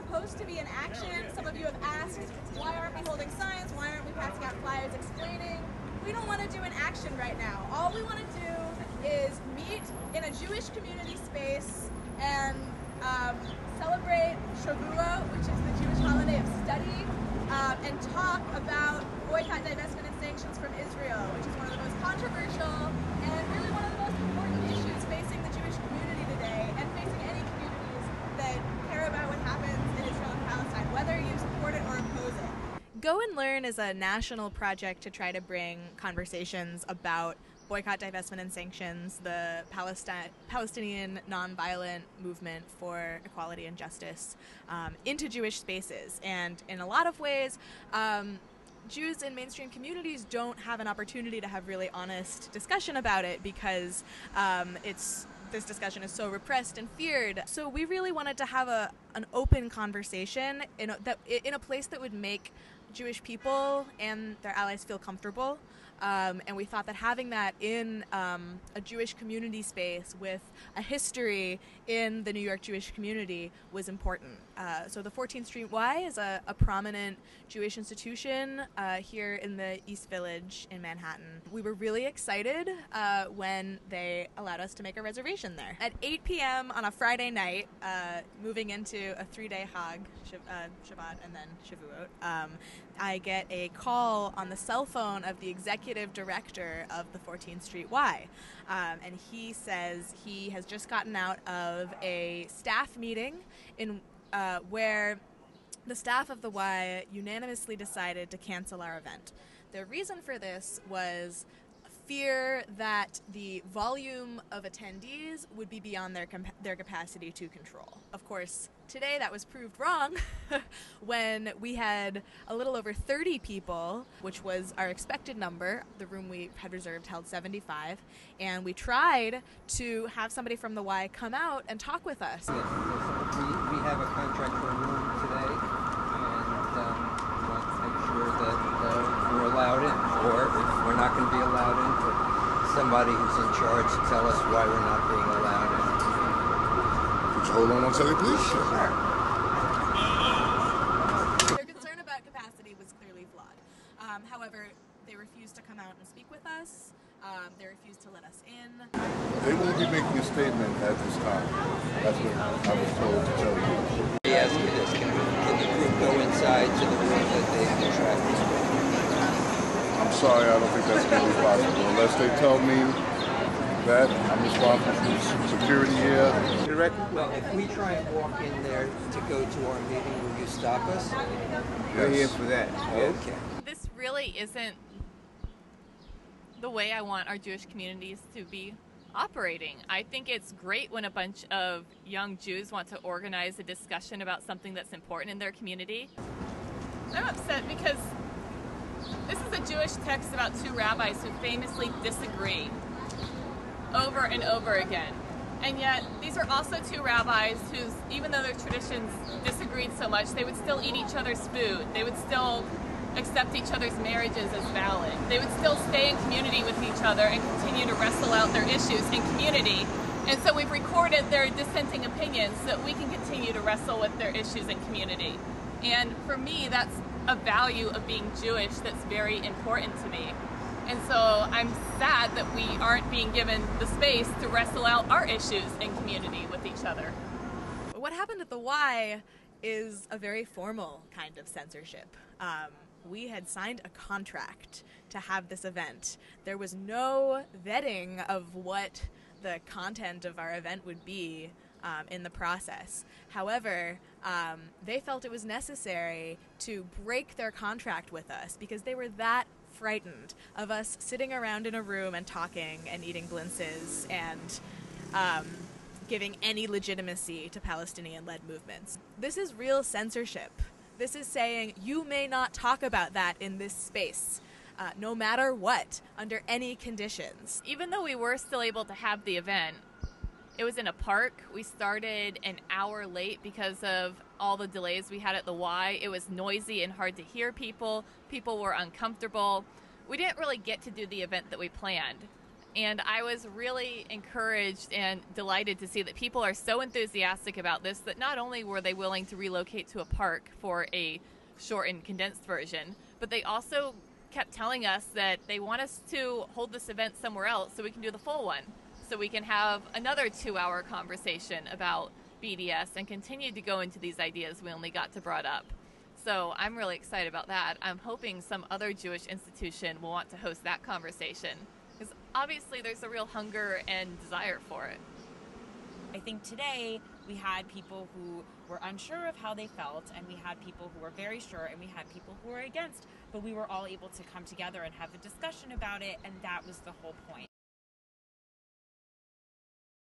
supposed to be an action. Some of you have asked, why aren't we holding signs? Why aren't we passing out flyers explaining? We don't want to do an action right now. All we want to do is meet in a Jewish community space and celebrate Shavuot, which is the Jewish holiday of study, and talk about boycott, divestment, and sanctions from Israel, which is one of the most controversial and really one of the most important issues facing the Jewish community today, and facing any communities that care about what happens in Israel and Palestine, whether you support it or oppose it. Go and Learn is a national project to try to bring conversations about boycott, divestment, and sanctions, the Palestinian nonviolent movement for equality and justice, into Jewish spaces. And in a lot of ways, Jews in mainstream communities don't have an opportunity to have really honest discussion about it because this discussion is so repressed and feared. So we really wanted to have an open conversation in a place that would make Jewish people and their allies feel comfortable. And we thought that having that in a Jewish community space with a history in the New York Jewish community was important. So the 14th Street Y is a prominent Jewish institution here in the East Village in Manhattan. We were really excited when they allowed us to make a reservation there. At 8 p.m. on a Friday night, moving into a 3-day Hag, Shabbat and then Shavuot, I get a call on the cell phone of the executive director of the 14th Street Y. And he says he has just gotten out of a staff meeting where the staff of the Y unanimously decided to cancel our event. The reason for this was fear that the volume of attendees would be beyond their capacity to control. Of course, today that was proved wrong when we had a little over 30 people, which was our expected number. The room we had reserved held 75, and we tried to have somebody from the Y come out and talk with us. We have a contract for a room today, and we want to make sure that we're allowed in, or if we're not going to be allowed in, for somebody who's in charge to tell us why we're not being allowed in. Would you hold on one second, please? Sure. Their concern about capacity was clearly flawed. However, they refused to come out and speak with us. They refused to let us in. They won't be making a statement at this time. That's what I was told to tell you. Let me ask you this. Can the group go inside to the room that they've contracted? I'm sorry, I don't think that's going to be possible. Unless they tell me that I'm responsible for security here. Well, if we try and walk in there to go to our meeting, will you stop us? We're here for that. Okay. This really isn't the way I want our Jewish communities to be operating. I think it's great when a bunch of young Jews want to organize a discussion about something that's important in their community. I'm upset because this is a Jewish text about two rabbis who famously disagree over and over again. And yet, these are also two rabbis whose, even though their traditions disagreed so much, they would still eat each other's food. They would still accept each other's marriages as valid. They would still stay in community with each other and continue to wrestle out their issues in community. And so we've recorded their dissenting opinions so that we can continue to wrestle with their issues in community. And for me, that's a value of being Jewish that's very important to me. And so I'm sad that we aren't being given the space to wrestle out our issues in community with each other. What happened at the Y is a very formal kind of censorship. We had signed a contract to have this event. There was no vetting of what the content of our event would be in the process. However, they felt it was necessary to break their contract with us because they were that frightened of us sitting around in a room and talking and eating blintzes and giving any legitimacy to Palestinian-led movements. This is real censorship. This is saying you may not talk about that in this space, no matter what, under any conditions. Even though we were still able to have the event, it was in a park. We started an hour late because of all the delays we had at the Y. It was noisy and hard to hear people. People were uncomfortable. We didn't really get to do the event that we planned. And I was really encouraged and delighted to see that people are so enthusiastic about this that not only were they willing to relocate to a park for a shortened, condensed version, but they also kept telling us that they want us to hold this event somewhere else so we can do the full one, so we can have another 2-hour conversation about BDS and continue to go into these ideas we only got to brought up. So I'm really excited about that. I'm hoping some other Jewish institution will want to host that conversation, because obviously there's a real hunger and desire for it. I think today we had people who were unsure of how they felt, and we had people who were very sure, and we had people who were against, but we were all able to come together and have a discussion about it, and that was the whole point.